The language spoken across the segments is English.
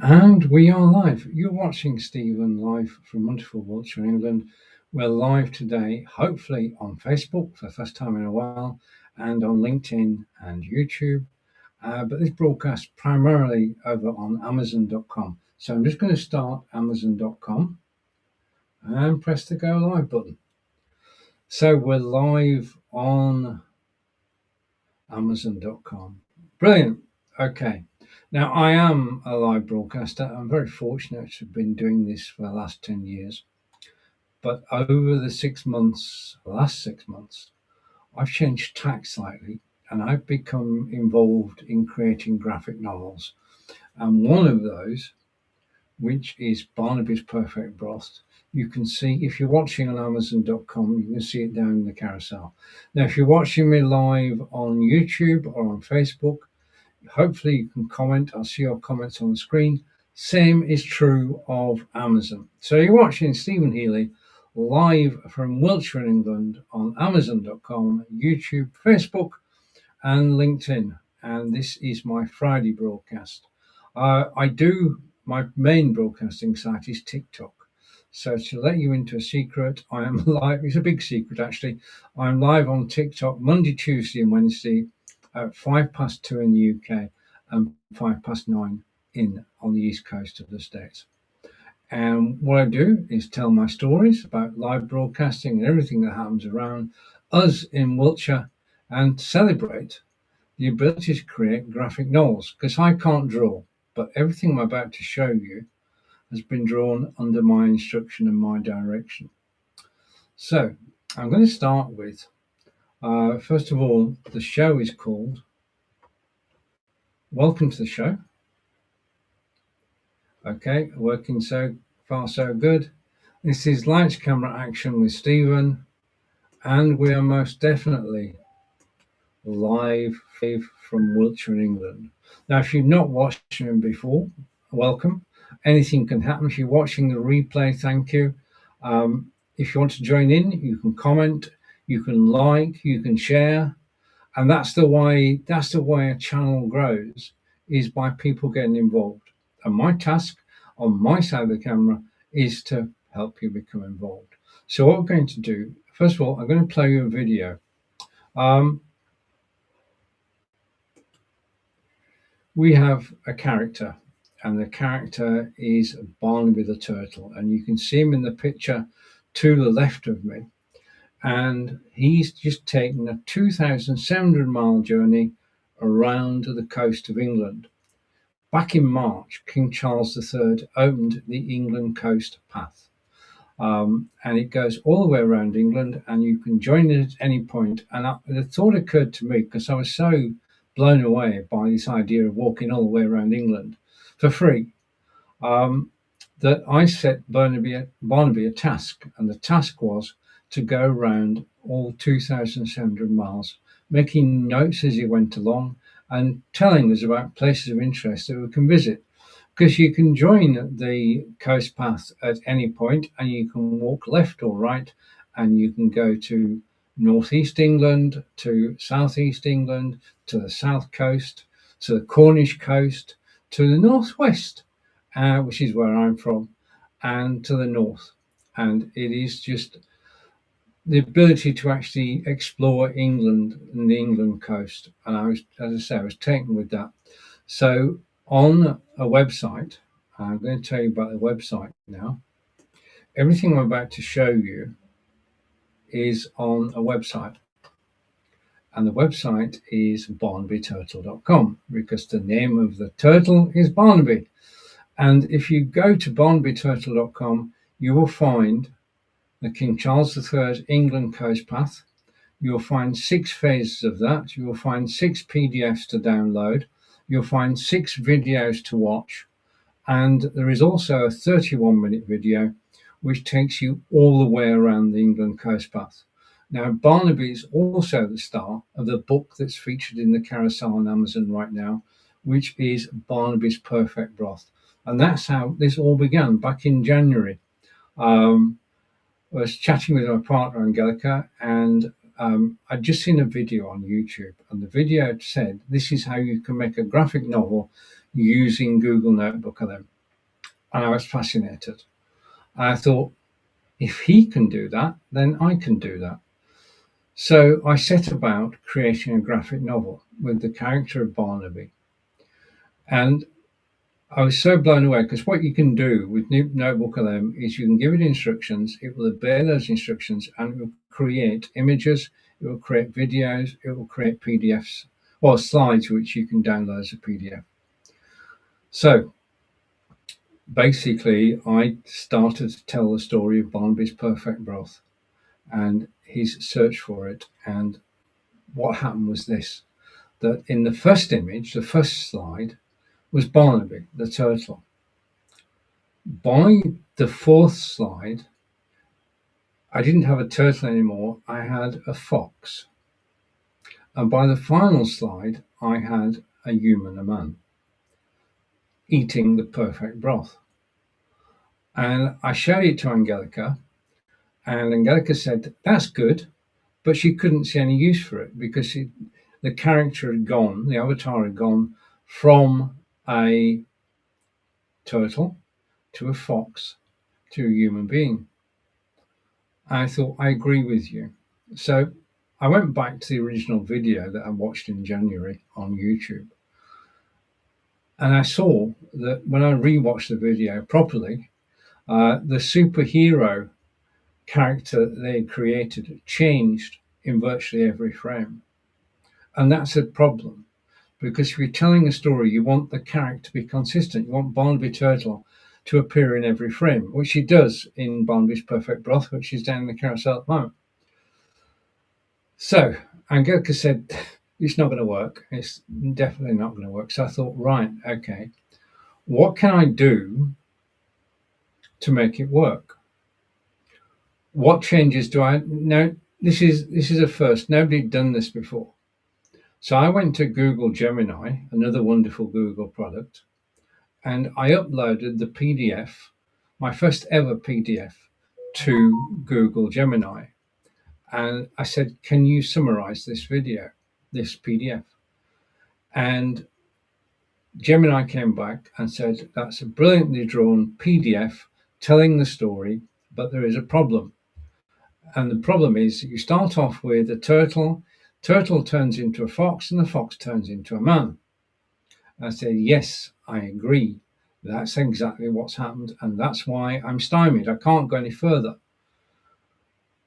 And we are live. You're watching Stephen live from wonderful Wiltshire, England. We're live today, hopefully on Facebook for the first time in a while, and on LinkedIn and YouTube. But this broadcast primarily over on Amazon.com. So I'm just going to start Amazon.com and press the go live button. So we're live on Amazon.com. Brilliant. Okay. Now, I am a live broadcaster. I'm very fortunate to have been doing this for the last 10 years. But over the last 6 months, I've changed tack slightly and I've become involved in creating graphic novels. And one of those, which is Barnaby's Perfect Broth, you can see, if you're watching on Amazon.com, you can see it down in the carousel. Now, if you're watching me live on YouTube or on Facebook, hopefully you can comment. I'll see your comments on the screen. Same is true of Amazon. So you're watching Stephen Healy live from Wiltshire, England on Amazon.com, YouTube, Facebook, and LinkedIn. And this is my Friday broadcast. My main broadcasting site is TikTok. So to let you into a secret, I am live. It's a big secret, actually. I'm live on TikTok Monday, Tuesday, and Wednesday at 2:05 in the UK and 9:05 on the east coast of the States. And what I do is tell my stories about live broadcasting and everything that happens around us in Wiltshire and celebrate the ability to create graphic novels, because I can't draw, but everything I'm about to show you has been drawn under my instruction and my direction. So I'm going to start with, first of all, the show is called Welcome to the Show. Okay, working so far so good. This is Lights, Camera, Action with Stephen, and we are most definitely live from Wiltshire, England. Now, if you've not watched him before, welcome. Anything can happen. If you're watching the replay, thank you. If you want to join in, you can comment, you can like, you can share, and that's the way a channel grows, is by people getting involved. And my task on my side of the camera is to help you become involved. So what we're going to do, first of all, I'm going to play you a video. We have a character, and the character is Barnaby the turtle, and you can see him in the picture to the left of me. And he's just taken a 2,700-mile journey around the coast of England. Back in March, King Charles III opened the England Coast Path. And it goes all the way around England, and you can join it at any point. And the thought occurred to me, because I was so blown away by this idea of walking all the way around England for free, that I set Barnaby a task. And the task was to go around all 2,700 miles, making notes as he went along and telling us about places of interest that we can visit. Because you can join the coast path at any point, and you can walk left or right, and you can go to northeast England, to southeast England, to the south coast, to the Cornish coast, to the northwest, which is where I'm from, and to the north. And it is just the ability to actually explore England and the England coast. And I was taken with that. So on a website, I'm going to tell you about the website now. Everything I'm about to show you is on a website. And the website is barnabyturtle.com, because the name of the turtle is Barnaby. And if you go to barnabyturtle.com, you will find the King Charles III England Coast Path. You'll find 6 phases of that. You will find 6 PDFs to download. You'll find 6 videos to watch. And there is also a 31-minute video which takes you all the way around the England Coast Path. Now, Barnaby is also the star of the book that's featured in the carousel on Amazon right now, which is Barnaby's Perfect Broth. And that's how this all began back in January. I was chatting with my partner, Angelica, and I'd just seen a video on YouTube, and the video said, this is how you can make a graphic novel using Google Notebook LM. and I was fascinated. And I thought, if he can do that, then I can do that. So I set about creating a graphic novel with the character of Barnaby. And I was so blown away because what you can do with Notebook LM is you can give it instructions, it will obey those instructions, and it will create images, it will create videos, it will create PDFs or slides which you can download as a PDF. So basically, I started to tell the story of Barnaby's perfect broth and his search for it. And what happened was this, that in the first image, the first slide, was Barnaby, the turtle. By the fourth slide, I didn't have a turtle anymore, I had a fox. And by the final slide, I had a human, a man, eating the perfect broth. And I showed it to Angelica, and Angelica said, that's good, but she couldn't see any use for it because the character had gone, the avatar had gone from a turtle to a fox to a human being. I thought, I agree with you. So I went back to the original video that I watched in January on YouTube. And I saw that when I rewatched the video properly, the superhero character they had created changed in virtually every frame. And that's a problem, because if you're telling a story, you want the character to be consistent. You want Barnaby Turtle to appear in every frame, which he does in Barnaby's Perfect Broth, which is down in the carousel at the moment. So Angelica said, it's not going to work. It's definitely not going to work. So I thought, right, okay, what can I do to make it work? What changes do I now? This is a first. Nobody had done this before. So I went to Google Gemini, another wonderful Google product, and I uploaded the PDF, my first ever PDF, to Google Gemini. And I said, can you summarize this video, this PDF? And Gemini came back and said, that's a brilliantly drawn PDF telling the story, but there is a problem. And the problem is you start off with a turtle turns into a fox, and the fox turns into a man. I said, yes, I agree. That's exactly what's happened, and that's why I'm stymied. I can't go any further.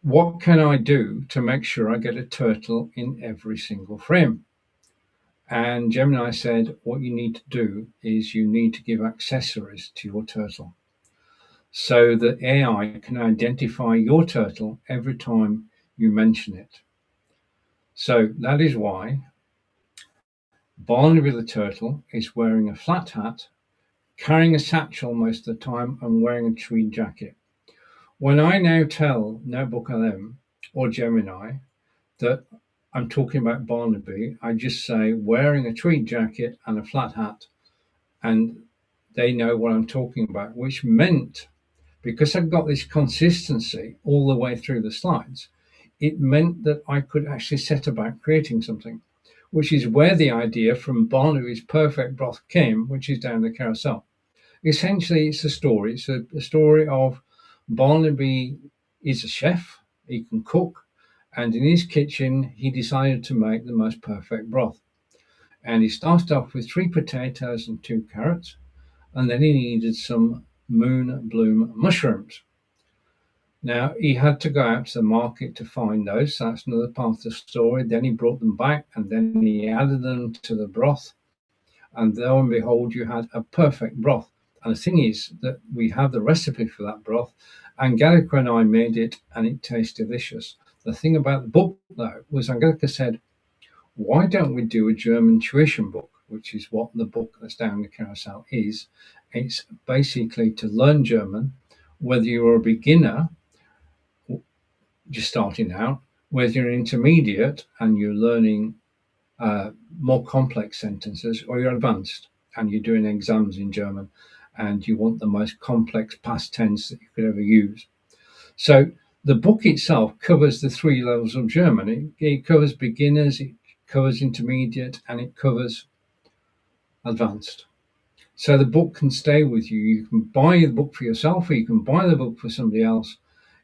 What can I do to make sure I get a turtle in every single frame? And Gemini said, what you need to do is you need to give accessories to your turtle so that AI can identify your turtle every time you mention it. So that is why Barnaby the turtle is wearing a flat hat, carrying a satchel most of the time, and wearing a tweed jacket. When I now tell Notebook LM or Gemini that I'm talking about Barnaby, I just say wearing a tweed jacket and a flat hat, and they know what I'm talking about, which meant, because I've got this consistency all the way through the slides, it meant that I could actually set about creating something, which is where the idea from Barnaby's Perfect Broth came, which is down the carousel. Essentially, it's a story. It's a story of Barnaby is a chef, he can cook, and in his kitchen, he decided to make the most perfect broth. And he started off with 3 potatoes and 2 carrots, and then he needed some moon bloom mushrooms. Now, he had to go out to the market to find those. So that's another part of the story. Then he brought them back, and then he added them to the broth. And lo and behold, you had a perfect broth. And the thing is that we have the recipe for that broth. Angelica and I made it, and it tastes delicious. The thing about the book, though, was Angelica said, why don't we do a German tuition book, which is what the book that's down the carousel is. It's basically to learn German, whether you're a beginner, just starting out, whether you're an intermediate and you're learning more complex sentences, or you're advanced and you're doing exams in German and you want the most complex past tense that you could ever use. So the book itself covers the 3 levels of German. It covers beginners, it covers intermediate, and it covers advanced. So the book can stay with you. You can buy the book for yourself, or you can buy the book for somebody else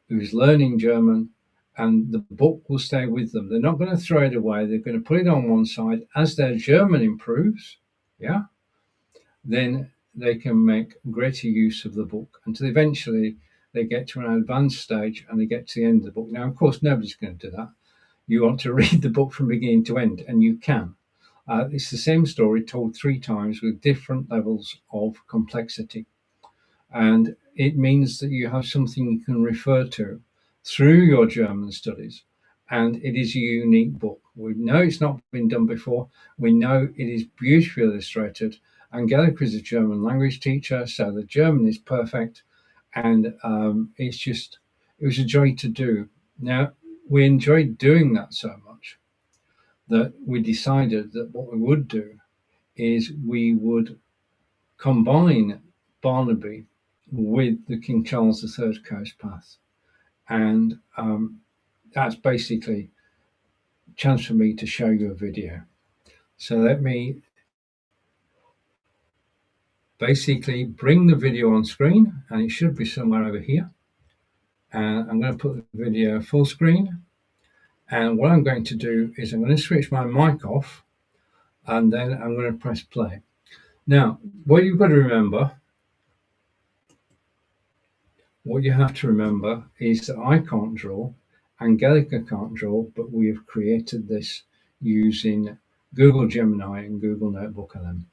who's learning German, and the book will stay with them. They're not going to throw it away. They're going to put it on one side. As their German improves, yeah, then they can make greater use of the book until eventually they get to an advanced stage and they get to the end of the book. Now, of course, nobody's going to do that. You want to read the book from beginning to end, and you can. It's the same story told 3 times with different levels of complexity. And it means that you have something you can refer to through your German studies. And it is a unique book. We know it's not been done before. We know it is beautifully illustrated. Angelika is a German language teacher, so the German is perfect. And it was a joy to do. Now, we enjoyed doing that so much that we decided that what we would do is we would combine Barnaby with the King Charles III Coast Path. And that's basically a chance for me to show you a video. So let me basically bring the video on screen, and it should be somewhere over here. And I'm going to put the video full screen. And what I'm going to do is I'm going to switch my mic off, and then I'm going to press play. Now, what you've got to remember, what you have to remember is that I can't draw, Angelika can't draw, but we have created this using Google Gemini and Google Notebook LM.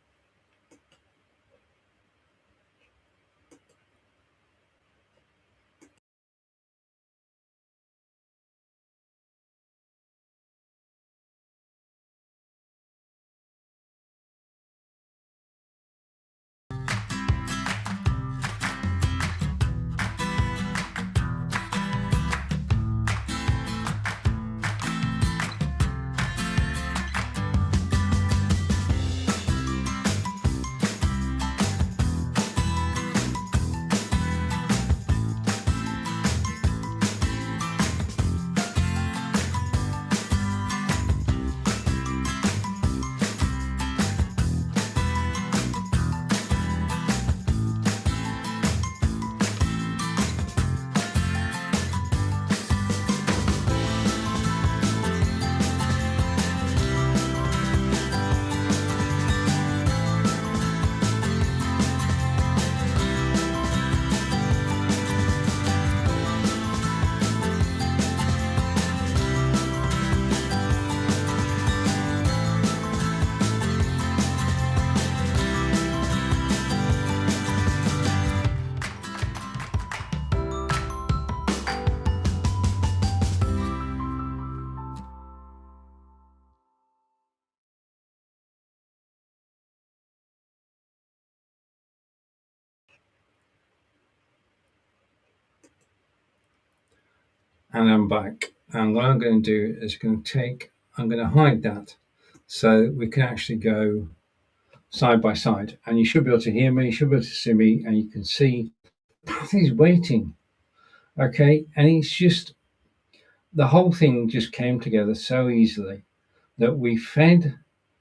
And I'm back. And what I'm going to do is I'm going to hide that so we can actually go side by side. And you should be able to hear me, you should be able to see me, and you can see he's waiting. Okay. And it's just, the whole thing just came together so easily that we fed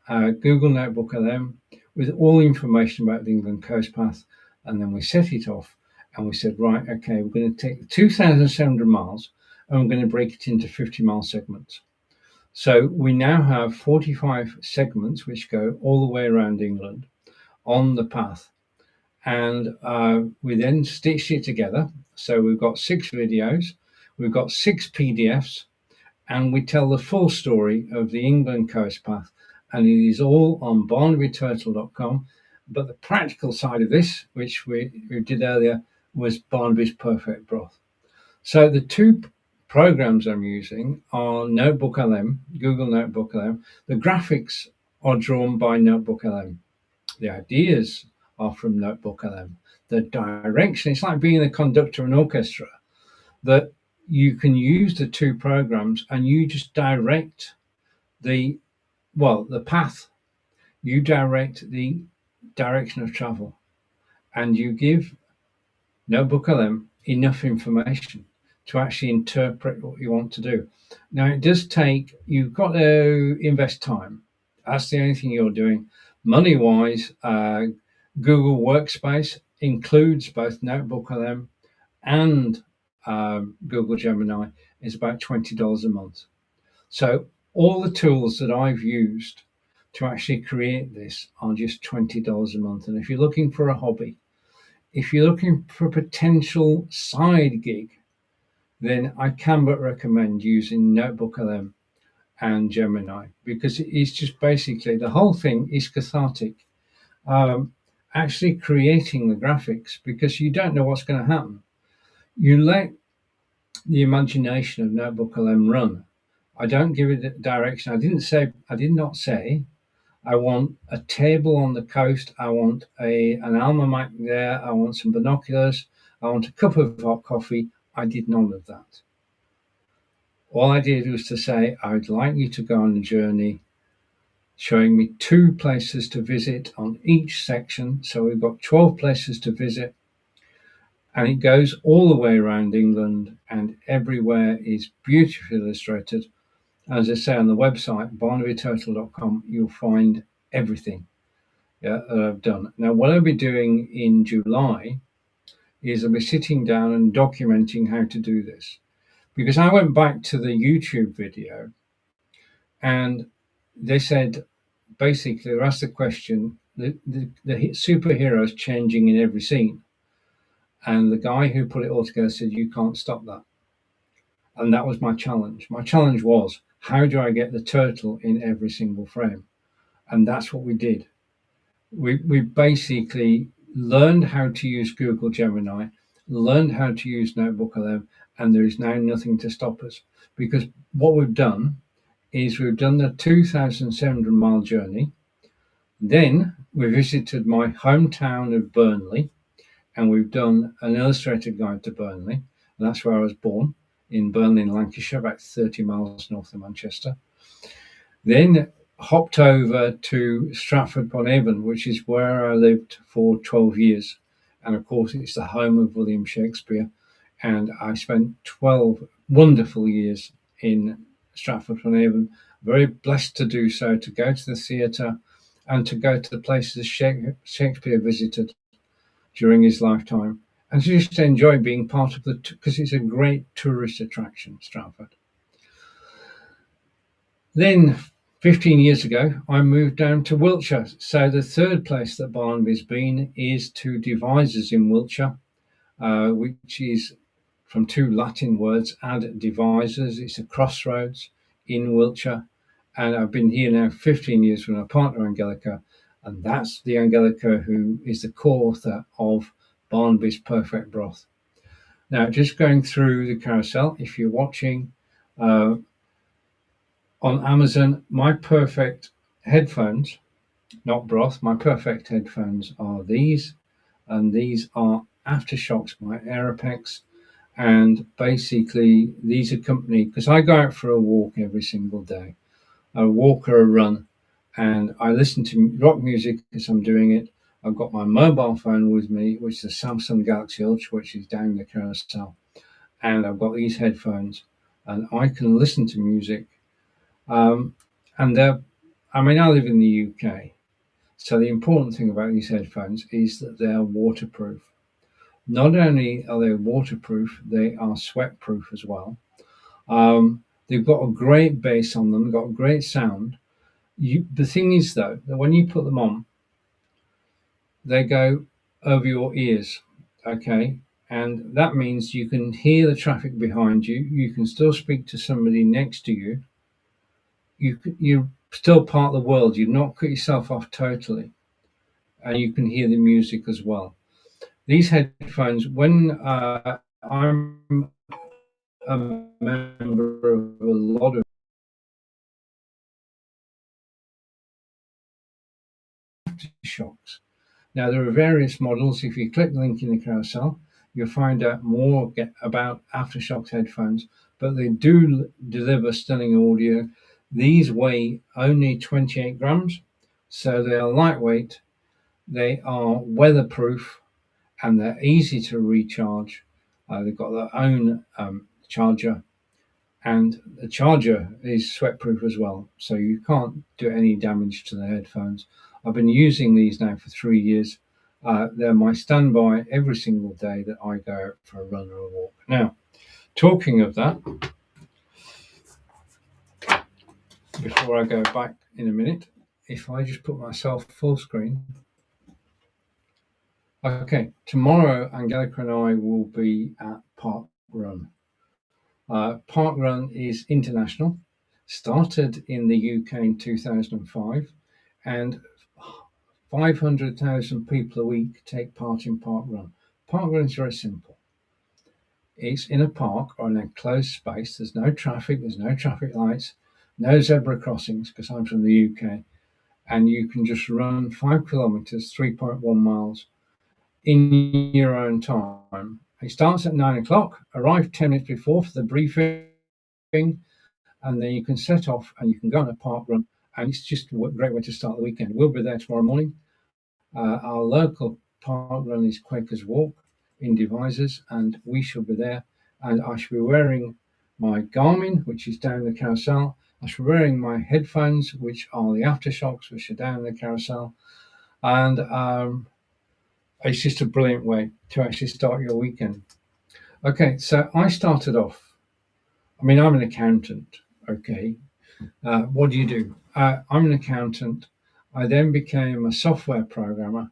Google Notebook LM with all information about the England Coast Path. And then we set it off and we said, right, okay, we're going to take 2,700 miles and we're going to break it into 50-mile segments. So we now have 45 segments which go all the way around England on the path. And we then stitched it together. So we've got 6 videos, we've got 6 PDFs, and we tell the full story of the England Coast Path. And it is all on barnabyturtle.com. But the practical side of this, which we did earlier, was Barnaby's Perfect Broth. So the 2 programs I'm using are Notebook LM, Google Notebook LM. The graphics are drawn by Notebook LM. The ideas are from Notebook LM. The direction, it's like being a conductor of an orchestra, that you can use the 2 programs and you just direct the path. You direct the direction of travel and you give Notebook LM enough information to actually interpret what you want to do. Now, it does take, you've got to invest time. That's the only thing you're doing. Money-wise, Google Workspace includes both Notebook LM and Google Gemini, is about $20 a month. So all the tools that I've used to actually create this are just $20 a month. And if you're looking for a hobby, if you're looking for a potential side gig, then I can but recommend using Notebook LM and Gemini, because it's just basically, the whole thing is cathartic. Actually creating the graphics, because you don't know what's going to happen. You let the imagination of Notebook LM run. I don't give it a direction. I did not say I want a table on the coast. I want an almanac there. I want some binoculars. I want a cup of hot coffee. I did none of that. All I did was to say, I'd like you to go on a journey showing me 2 places to visit on each section. So we've got 12 places to visit, and it goes all the way around England, and everywhere is beautifully illustrated. As I say, on the website, barnabyturtle.com, you'll find everything that I've done. Now, what I'll be doing in July is I'll be sitting down and documenting how to do this. Because I went back to the YouTube video, and they said, basically, they asked the question, the superheroes changing in every scene. And the guy who put it all together said, you can't stop that. And that was my challenge. My challenge was, how do I get the turtle in every single frame? And that's what we did. We basically learned how to use Google Gemini, learned how to use Notebook LM, and there is now nothing to stop us. Because what we've done is we've done the 2,700-mile journey. Then we visited my hometown of Burnley, and we've done an illustrated guide to Burnley. And that's where I was born, in Burnley in Lancashire, about 30 miles north of Manchester. Then hopped over to Stratford-upon-Avon, which is where I lived for 12 years. And of course, it's the home of William Shakespeare. And I spent 12 wonderful years in Stratford-upon-Avon, very blessed to do so, to go to the theatre and to go to the places Shakespeare visited during his lifetime, and to just enjoy being part of because it's a great tourist attraction, Stratford. Then 15 years ago, I moved down to Wiltshire. So the third place that Barnaby's been is to Devizes in Wiltshire, which is from 2 Latin words, ad Devizes. It's a crossroads in Wiltshire. And I've been here now 15 years with my partner, Angelica. And that's the Angelica who is the co-author of Barnaby's Perfect Broth. Now, just going through the carousel, if you're watching on Amazon, my perfect headphones, not broth, my perfect headphones are these, and these are Aftershocks by Aeropex. And basically, these accompany, because I go out for a walk every single day, a walk or a run, and I listen to rock music as I'm doing it. I've got my mobile phone with me, which is a Samsung Galaxy Ultra, which is down the carousel. And I've got these headphones, and I can listen to music. And I live in the UK. So the important thing about these headphones is that they're waterproof. Not only are they waterproof, they are sweat-proof as well. They've got a great bass on them, got a great sound. The thing is, though, that when you put them on, they go over your ears, okay? And that means you can hear the traffic behind you. You can still speak to somebody next to you. You're still part of the world. You've not cut yourself off totally. And you can hear the music as well. These headphones, when I'm a member of a lot of shocks. Now, there are various models. If you click the link in the carousel, you'll find out more about Aftershocks headphones, but they do deliver stunning audio. These weigh only 28 grams, so they are lightweight, they are weatherproof, and they're easy to recharge. They've got their own charger, and the charger is sweat-proof as well, so you can't do any damage to the headphones. I've been using these now for 3 years, They're my standby every single day that I go out for a run or a walk. Now, talking of that, before I go back in a minute, if I just put myself full screen. Okay, tomorrow Angelica and I will be at Park Run. Park Run is international, started in the UK in 2005, and 500,000 people a week take part in Park Run. Park Run is very simple. It's in a park or an enclosed space. There's no traffic, there's no traffic lights, no zebra crossings, because I'm from the UK, and you can just run 5 kilometers, 3.1 miles in your own time. It starts at 9 o'clock, arrive 10 minutes before for the briefing, and then you can set off and you can go on a park run. And it's just a great way to start the weekend. We'll be there tomorrow morning. Our local park run is Quakers Walk in Devizes, and we shall be there. And I shall be wearing my Garmin, which is down the carousel. I shall be wearing my headphones, which are the Aftershocks, which are down the carousel. And it's just a brilliant way to actually start your weekend. Okay, so I started off. I mean, I'm an accountant. Okay, what do you do? I'm an accountant. I then became a software programmer.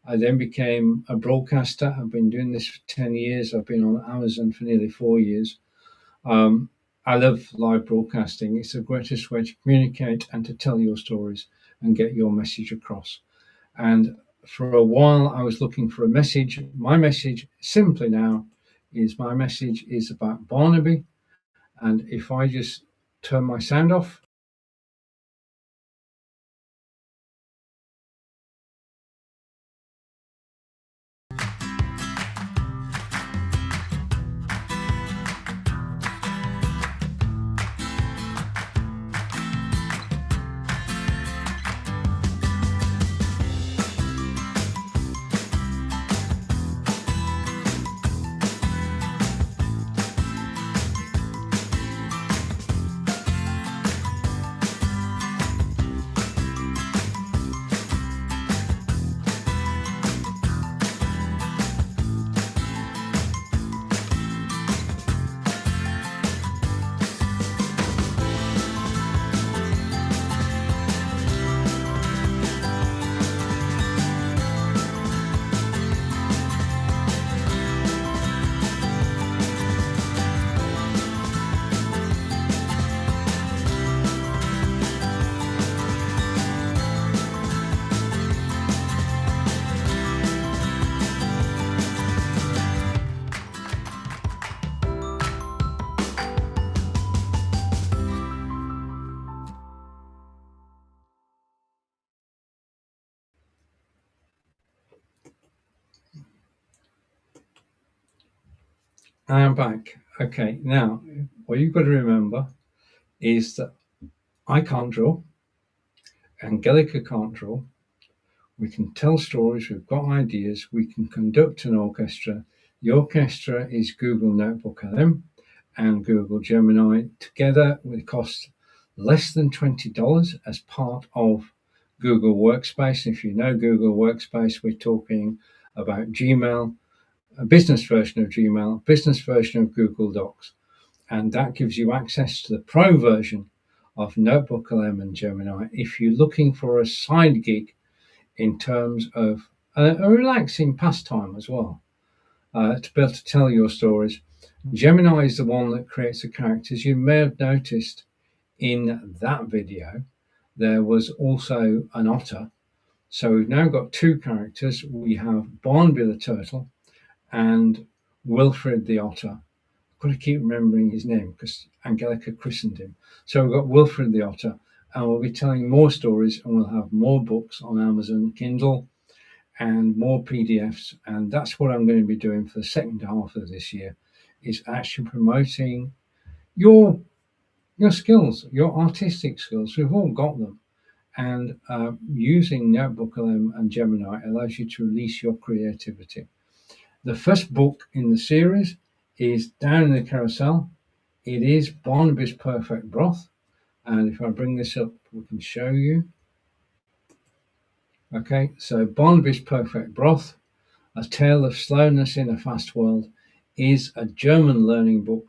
I then became a broadcaster. I've been doing this for 10 years. I've been on Amazon for nearly 4 years. I love live broadcasting. It's the greatest way to communicate and to tell your stories and get your message across. And for a while, I was looking for a message. My message simply now is my message is about Barnaby. And if I just turn my sound off. I am back. Okay, now what you've got to remember is that I can't draw, Angelica can't draw. We can tell stories, we've got ideas, we can conduct an orchestra. The orchestra is Google Notebook LM and Google Gemini. Together, it cost less than $20 as part of Google Workspace. If you know Google Workspace, we're talking about Gmail, a business version of Gmail, business version of Google Docs. And that gives you access to the pro version of Notebook LM and Gemini. If you're looking for a side gig in terms of a relaxing pastime as well, to be able to tell your stories, Gemini is the one that creates the characters. You may have noticed in that video, there was also an otter. So we've now got two characters. We have Barnaby the turtle and Wilfred the otter. Got to keep remembering his name because Angelica christened him. So we've got Wilfred the otter, and we'll be telling more stories, and we'll have more books on Amazon Kindle and more PDFs. And that's what I'm going to be doing for the second half of this year, is actually promoting your skills, your artistic skills. We've all got them. And using Notebook LM and Gemini allows you to release your creativity. The first book in the series is Down in the Carousel. It is Barnaby's Perfect Broth. And if I bring this up, we can show you. Okay, so Barnaby's Perfect Broth, A Tale of Slowness in a Fast World, is a German learning book,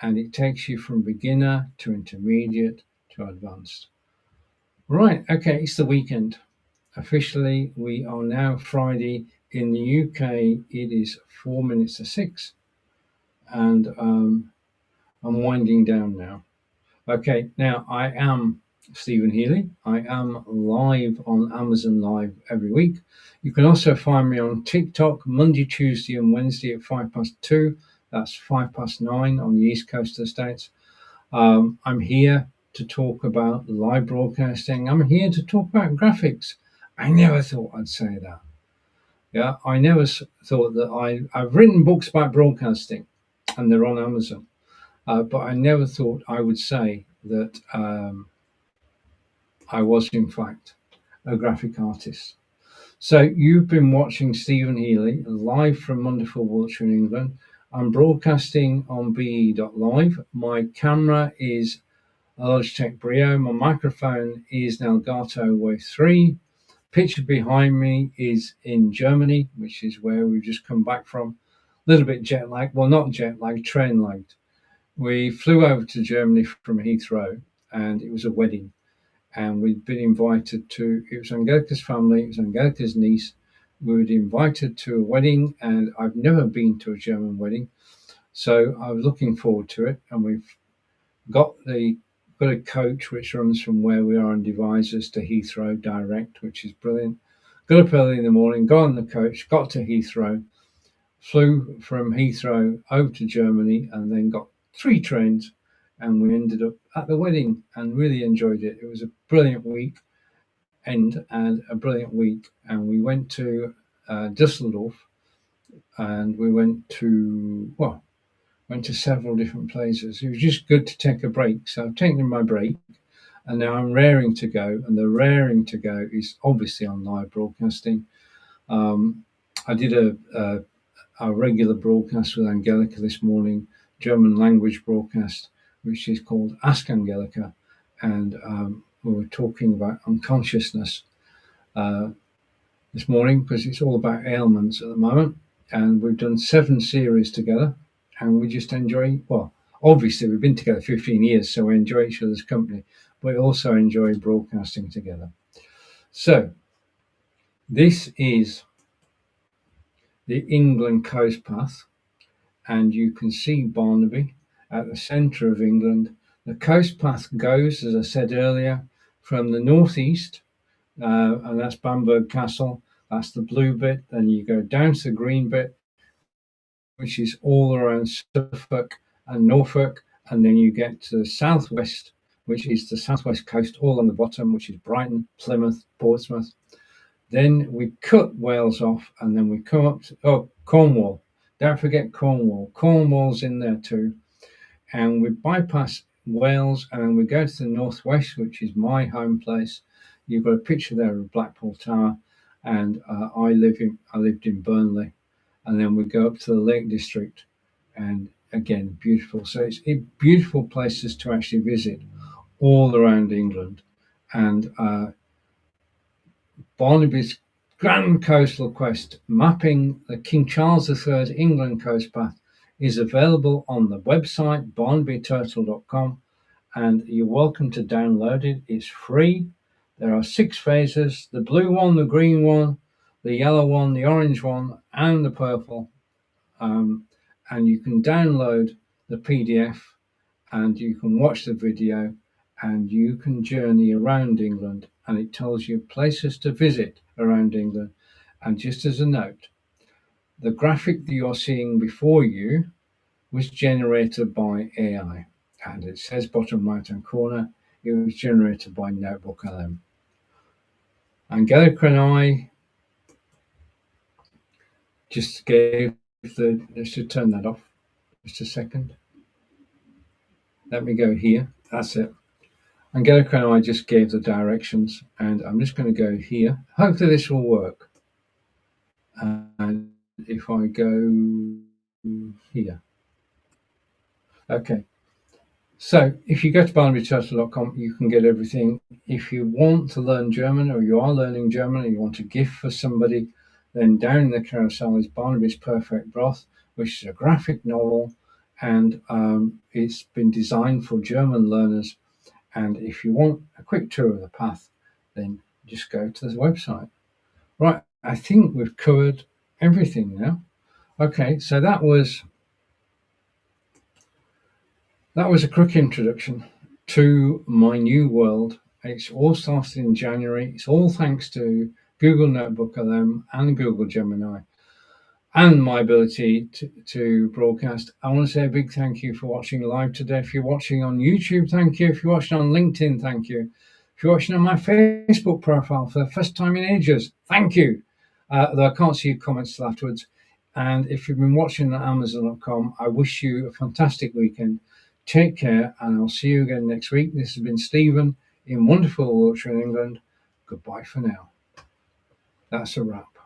and it takes you from beginner to intermediate to advanced. Right, okay, it's the weekend. Officially, we are now Friday. In the UK, it is 4 minutes to 6, and I'm winding down now. Okay, now I am Stephen Healy. I am live on Amazon Live every week. You can also find me on TikTok Monday, Tuesday, and Wednesday at 2:05. That's 9:05 on the East Coast of the States. I'm here to talk about live broadcasting. I'm here to talk about graphics. I never thought I'd say that. Yeah, I never thought that I've written books about broadcasting, and they're on Amazon. But I never thought I would say that I was, in fact, a graphic artist. So you've been watching Stephen Healy live from wonderful Wiltshire in England. I'm broadcasting on be.live. My camera is a Logitech Brio. My microphone is an Elgato Wave 3. Picture behind me is in Germany, which is where we've just come back from. A little bit jet lagged. Well, not jet lagged, train lagged. We flew over to Germany from Heathrow, and it was a wedding. And we'd been invited to, it was Angelica's family, it was Angelica's niece. We were invited to a wedding, and I've never been to a German wedding. So I was looking forward to it. And we've got a coach which runs from where we are in Devizes to Heathrow direct, which is brilliant. Got up early in the morning, got on the coach, got to Heathrow, flew from Heathrow over to Germany, and then got 3 trains, and we ended up at the wedding and really enjoyed it. It was a brilliant week, and we went to Dusseldorf, and we went to several different places. It was just good to take a break. So I've taken my break, and now I'm raring to go. And the raring to go is obviously on live broadcasting. I did a regular broadcast with Angelica this morning, German language broadcast, which is called Ask Angelica, and we were talking about unconsciousness this morning because it's all about ailments at the moment, and we've done 7 series together, and we just enjoy. Well, obviously we've been together 15 years, so we enjoy each other's company, but we also enjoy broadcasting together. So this is the England Coast Path, and you can see Barnaby at the centre of England. The coast path goes, as I said earlier, from the northeast, and that's Bamberg Castle. That's the blue bit. Then you go down to the green bit, which is all around Suffolk and Norfolk, and then you get to the southwest, which is the southwest coast, all on the bottom, which is Brighton, Plymouth, Portsmouth. Then we cut Wales off, and then we come up to Cornwall. Don't forget Cornwall. Cornwall's in there too. And we bypass Wales, and then we go to the northwest, which is my home place. You've got a picture there of Blackpool Tower, and I lived in Burnley, and then we go up to the Lake District, and again beautiful. So it's beautiful places to actually visit all around England, and Barnaby's Grand Coastal Quest, mapping the King Charles III England Coast Path, is available on the website barnabyturtle.com, and you're welcome to download it. It's free. There are 6 phases: the blue one, the green one, the yellow one, the orange one, and the purple. And you can download the PDF, and you can watch the video, and you can journey around England, and it tells you places to visit around England. And just as a note, the graphic that you're seeing before you was generated by AI, and it says bottom right hand corner, it was generated by Notebook LM. Angelica and I just gave let's just turn that off just a second. Let me go here. That's it. Angelica and I just gave the directions, and I'm just going to go here. Hopefully this will work. And if I go here. Okay. So if you go to barnabyturtle.com, you can get everything. If you want to learn German, or you are learning German and you want a gift for somebody, then down in the carousel is Barnaby's Perfect Broth, which is a graphic novel, and it's been designed for German learners. And if you want a quick tour of the path, then just go to the website. Right, I think we've covered everything now. Okay, so that was a quick introduction to my new world. It's all started in January. It's all thanks to Google Notebook LM and Google Gemini and my ability to broadcast. I want to say a big thank you for watching live today. If you're watching on YouTube, thank you. If you're watching on LinkedIn, thank you. If you're watching on my Facebook profile for the first time in ages, thank you. Though I can't see your comments till afterwards. And if you've been watching on Amazon.com, I wish you a fantastic weekend. Take care, and I'll see you again next week. This has been Stephen in wonderful Wiltshire, England. Goodbye for now. That's a wrap.